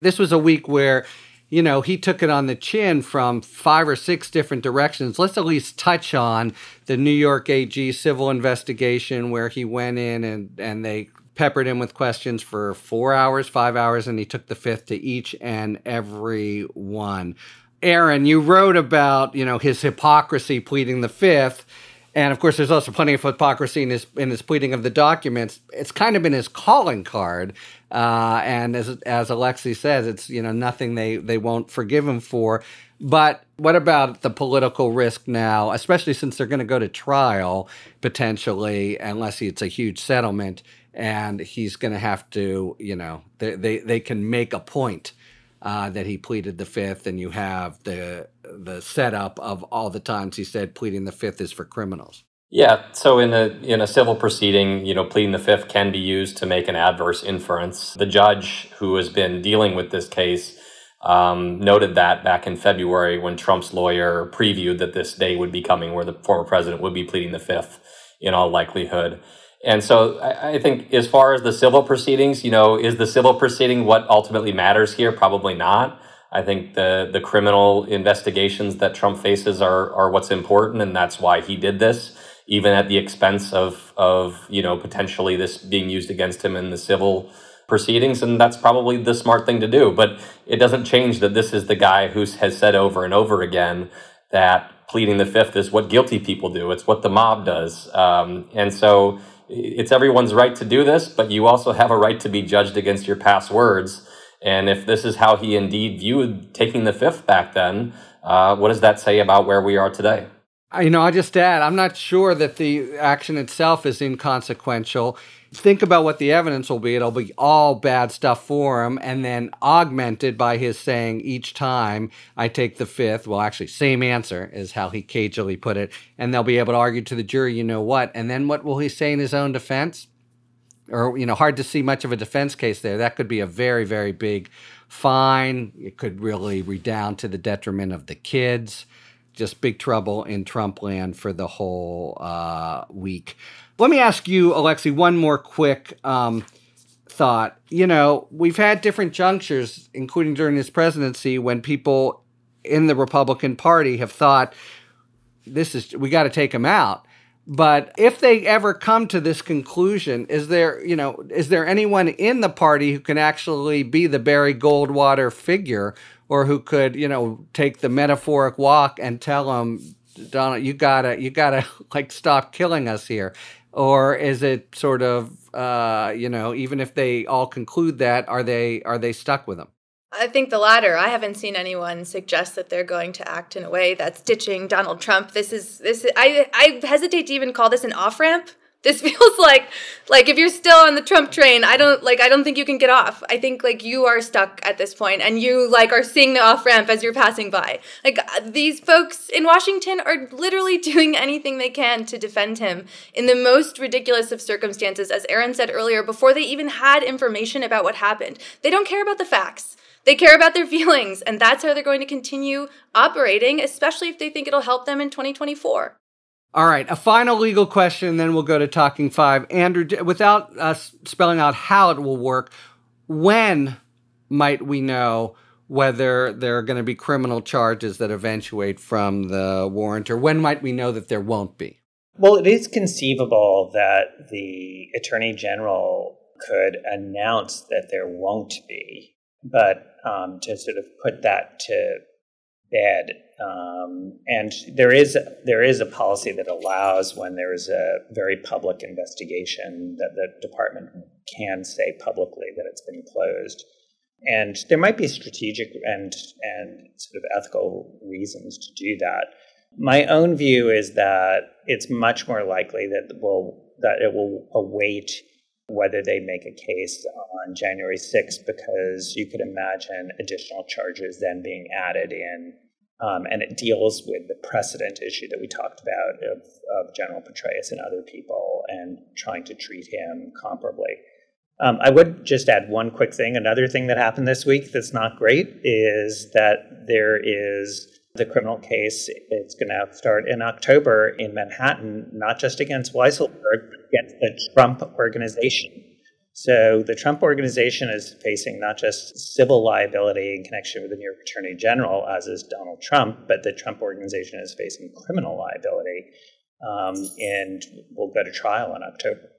This was a week where, he took it on the chin from 5 or 6 different directions. Let's at least touch on the New York AG civil investigation where he went in and they peppered him with questions for 4 hours, 5 hours, and he took the fifth to each and every one. Aaron, you wrote about, his hypocrisy pleading the fifth. And of course, there's also plenty of hypocrisy in his pleading of the documents. It's kind of been his calling card. And as Alexi says, it's, nothing they won't forgive him for. But what about the political risk now, especially since they're going to go to trial potentially, unless it's a huge settlement, and he's going to have to, they can make a point that he pleaded the fifth, and you have the setup of all the times he said pleading the fifth is for criminals. Yeah, so in a civil proceeding, pleading the fifth can be used to make an adverse inference. The judge who has been dealing with this case noted that back in February when Trump's lawyer previewed that this day would be coming where the former president would be pleading the fifth in all likelihood. And so I think as far as the civil proceedings, is the civil proceeding what ultimately matters here? Probably not. I think the criminal investigations that Trump faces are what's important, and that's why he did this, even at the expense of potentially this being used against him in the civil proceedings. And that's probably the smart thing to do. But it doesn't change that this is the guy who has said over and over again that pleading the fifth is what guilty people do. It's what the mob does. And so it's everyone's right to do this, but you also have a right to be judged against your past words. And if this is how he indeed viewed taking the fifth back then, what does that say about where we are today? I'll just add, I'm not sure that the action itself is inconsequential. Think about what the evidence will be. It'll be all bad stuff for him, and then augmented by his saying each time I take the fifth, well, actually, same answer is how he cagily put it, and they'll be able to argue to the jury, what, and then what will he say in his own defense? Or, hard to see much of a defense case there. That could be a very, very big fine. It could really redound to the detriment of the kids. Just big trouble in Trump land for the whole week. Let me ask you, Alexi, one more quick thought. We've had different junctures, including during his presidency, when people in the Republican Party have thought, we got to take him out. But if they ever come to this conclusion, is there anyone in the party who can actually be the Barry Goldwater figure, or who could, take the metaphoric walk and tell him, Donald, you gotta like stop killing us here? Or is it sort of, even if they all conclude that, are they stuck with him? I think the latter. I haven't seen anyone suggest that they're going to act in a way that's ditching Donald Trump. I hesitate to even call this an off-ramp. This feels like if you're still on the Trump train, I don't think you can get off. I think you are stuck at this point, and you are seeing the off-ramp as you're passing by. These folks in Washington are literally doing anything they can to defend him in the most ridiculous of circumstances, as Aaron said earlier, before they even had information about what happened. They don't care about the facts. They care about their feelings, and that's how they're going to continue operating, especially if they think it'll help them in 2024. All right, a final legal question, and then we'll go to Talking Five. Andrew, without us spelling out how it will work, when might we know whether there are going to be criminal charges that eventuate from the warrant, or when might we know that there won't be? Well, it is conceivable that the Attorney General could announce that there won't be. But to sort of put that to bed, and there is a policy that allows, when there is a very public investigation, that the department can say publicly that it's been closed. And there might be strategic and sort of ethical reasons to do that. My own view is that it's much more likely that it will await whether they make a case on January 6th, because you could imagine additional charges then being added in. And it deals with the precedent issue that we talked about of General Petraeus and other people, and trying to treat him comparably. I would just add one quick thing. Another thing that happened this week that's not great is that there is the criminal case. It's going to start in October in Manhattan, not just against Weissman, but against the Trump organization. So the Trump organization is facing not just civil liability in connection with the New York Attorney General, as is Donald Trump, but the Trump organization is facing criminal liability and will go to trial in October.